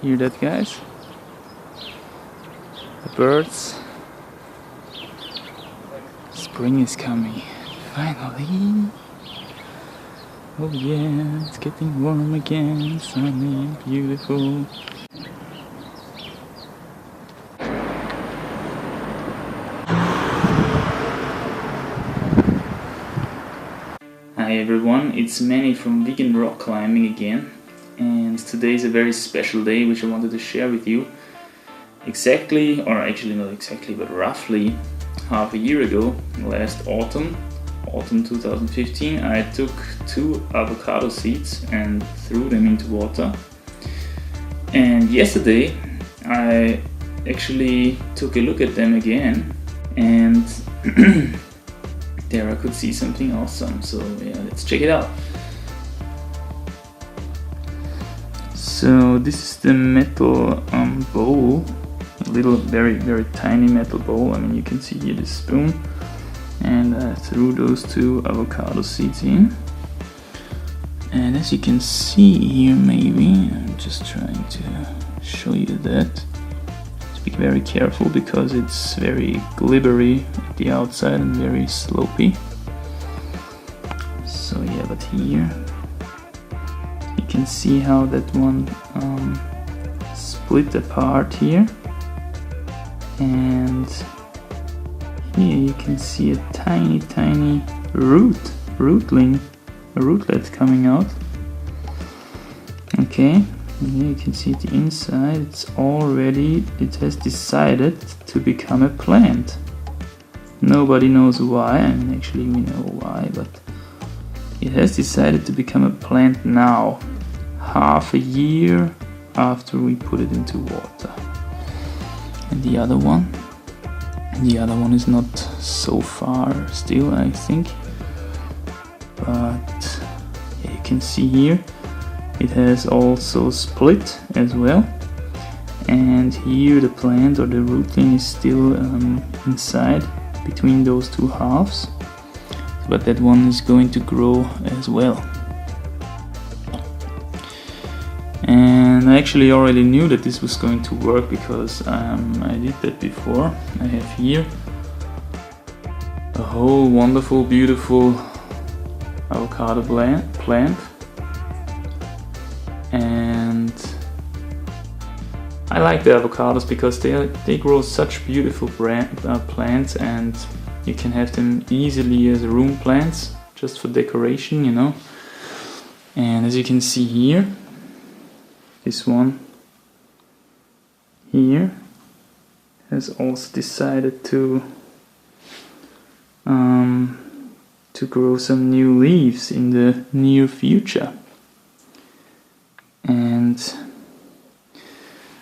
Hear that, guys? The birds. Spring is coming. Finally. Oh yeah, it's getting warm again, sunny and beautiful. Hi everyone, it's Manny from Vegan Rock Climbing again, and today is a very special day which I wanted to share with you. Exactly, or actually not exactly, but roughly half a year ago, last autumn 2015, I took 2 avocado seeds and threw them into water. And yesterday I actually took a look at them again, and there I could see something awesome. So yeah, let's check it out. So this is the metal bowl, a little very tiny metal bowl. I mean, you can see here the spoon, and I threw those 2 avocado seeds in. And as you can see here, maybe I'm just trying to show you that. Be very careful because it's very glibbery at the outside and very slopey. So yeah, but here you can see how that one split apart here, and here you can see a tiny rootlet coming out. Okay. And here you can see the inside, it has decided to become a plant. Nobody knows why. I mean, actually we know why, but it has decided to become a plant now, half a year after we put it into water. And the other one is not so far still, I think, but yeah, you can see here it has also split as well, and here the plant or the rootling is still inside between those 2 halves, but that one is going to grow as well. And I actually already knew that this was going to work because I did that before. I have here a whole wonderful, beautiful avocado plant. And I like the avocados because they grow such beautiful plants, and you can have them easily as room plants just for decoration, you know. And as you can see here, this one here has also decided to grow some new leaves in the near future. And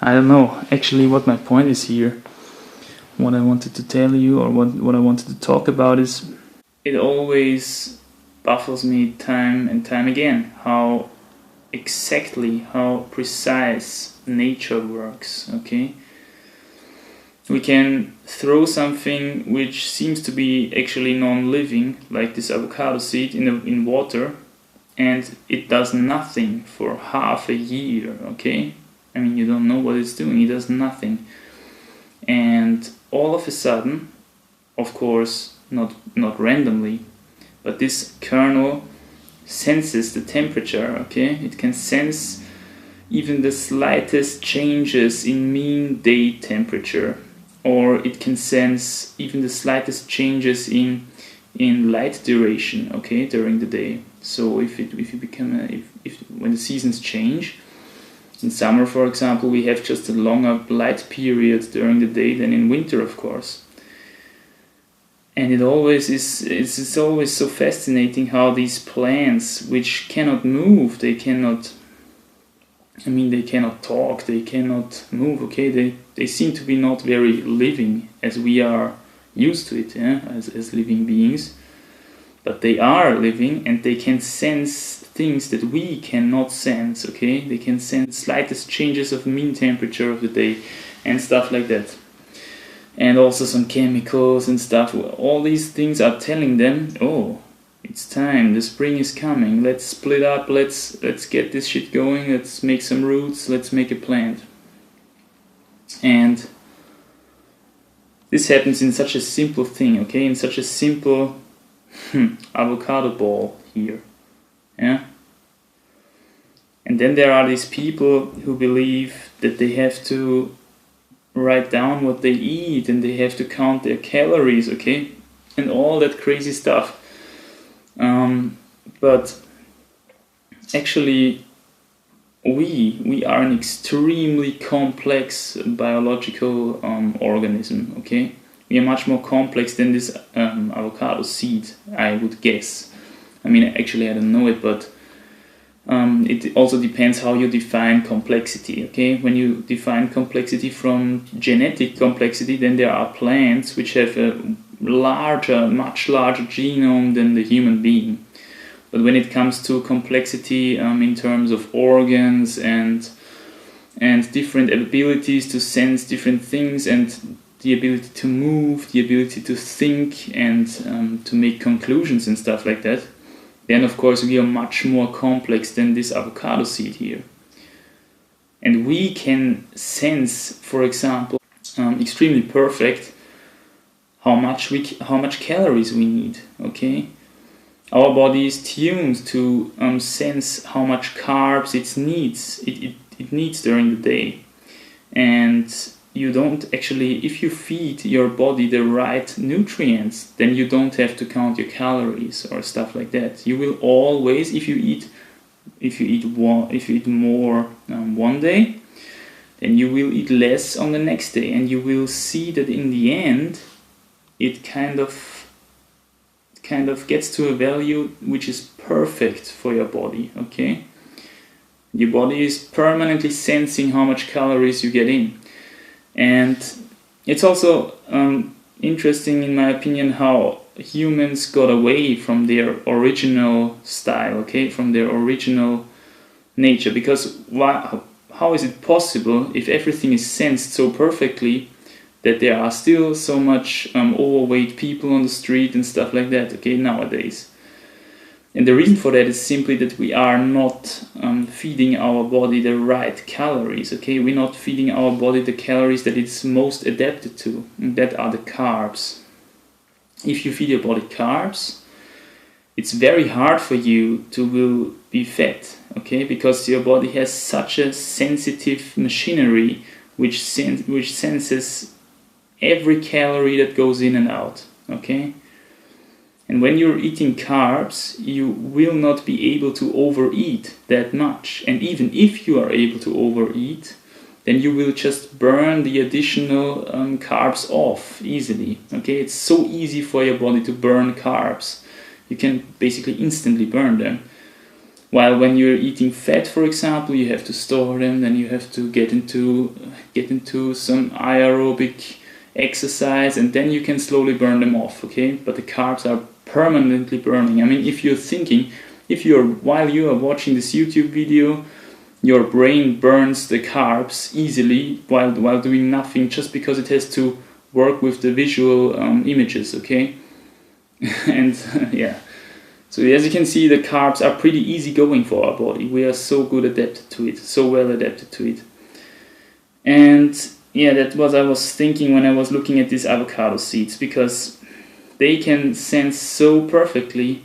I don't know actually what my point is here. What I wanted to tell you, or what I wanted to talk about, is it always baffles me time and time again how precise nature works. Okay, we can throw something which seems to be actually non-living, like this avocado seed, in water, and it does nothing for half a year, okay? I mean, you don't know what it's doing, it does nothing. And all of a sudden, of course, not randomly, but this kernel senses the temperature, okay? It can sense even the slightest changes in mean day temperature, or it can sense even the slightest changes in light duration, okay, during the day. So when the seasons change, in summer, for example, we have just a longer light period during the day than in winter, of course. And it's always so fascinating how these plants, which cannot move, they cannot talk, they cannot move, okay, they seem to be not very living as we are used to it, yeah, as living beings. But they are living, and they can sense things that we cannot sense, okay? They can sense slightest changes of mean temperature of the day and stuff like that. And also some chemicals and stuff. All these things are telling them, oh, it's time, the spring is coming, let's split up, let's get this shit going, let's make some roots, let's make a plant. And this happens in such a simple thing, okay, in such a simple avocado ball here, yeah. And then there are these people who believe that they have to write down what they eat and they have to count their calories, okay, and all that crazy stuff. But actually, we are an extremely complex biological organism, okay? We are much more complex than this avocado seed, I would guess. I mean, actually I don't know it, but it also depends how you define complexity, okay? When you define complexity from genetic complexity, then there are plants which have a much larger genome than the human being. But when it comes to complexity in terms of organs and different abilities to sense different things and the ability to move, the ability to think and to make conclusions and stuff like that, then of course we are much more complex than this avocado seed here. And we can sense, for example, extremely perfect how much calories we need, okay? Our body is tuned to sense how much carbs it needs during the day. And you don't actually, if you feed your body the right nutrients, then you don't have to count your calories or stuff like that. You will always, if you eat more one day, then you will eat less on the next day, and you will see that in the end it kind of gets to a value which is perfect for your body, okay? Your body is permanently sensing how much calories you get in. And it's also interesting, in my opinion, how humans got away from their original style, okay, from their original nature. Because how is it possible, if everything is sensed so perfectly, that there are still so much overweight people on the street and stuff like that, okay, nowadays? And the reason for that is simply that we are not feeding our body the right calories, okay? We're not feeding our body the calories that it's most adapted to, and that are the carbs. If you feed your body carbs, it's very hard for you to will be fat, okay? Because your body has such a sensitive machinery which senses every calorie that goes in and out, okay? And when you're eating carbs, you will not be able to overeat that much. And even if you are able to overeat, then you will just burn the additional carbs off easily. Okay, it's so easy for your body to burn carbs. You can basically instantly burn them. While when you're eating fat, for example, you have to store them, then you have to get into some aerobic exercise, and then you can slowly burn them off, okay? But the carbs are permanently burning. I mean, while you are watching this YouTube video, your brain burns the carbs easily while doing nothing, just because it has to work with the visual images, okay? And yeah, so as you can see, the carbs are pretty easy going for our body. We are so well adapted to it. And yeah, that's what I was thinking when I was looking at these avocado seeds, because they can sense so perfectly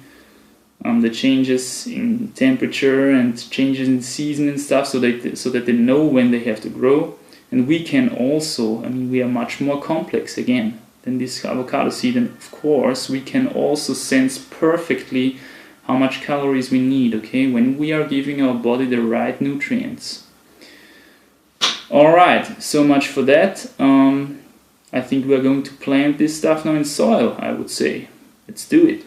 the changes in temperature and changes in season and stuff, so that they know when they have to grow. And we can also, I mean, we are much more complex again than this avocado seed, and of course we can also sense perfectly how much calories we need, okay, when we are giving our body the right nutrients. Alright, so much for that. I think we're going to plant this stuff now in soil, I would say. Let's do it.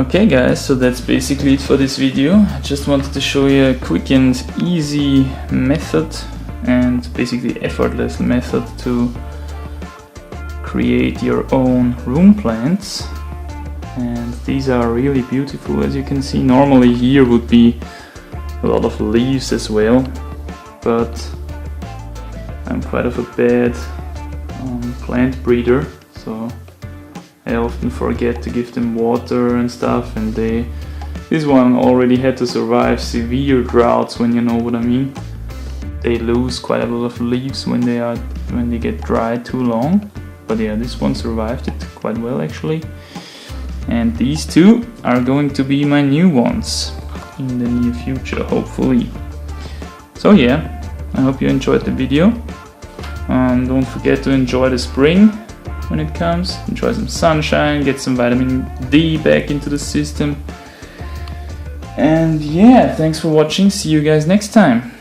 Okay guys, so that's basically it for this video. I just wanted to show you a quick and easy method, and basically effortless method to create your own room plants. And these are really beautiful, as you can see. Normally here would be a lot of leaves as well, but I'm quite of a bad plant breeder, so I often forget to give them water and stuff, and this one already had to survive severe droughts, when you know what I mean. They lose quite a lot of leaves when they get dry too long, but yeah, this one survived it quite well actually. And these two are going to be my new ones in the near future, hopefully. So yeah, I hope you enjoyed the video. Don't forget to enjoy the spring when it comes. Enjoy some sunshine, get some vitamin D back into the system. And yeah, thanks for watching. See you guys next time.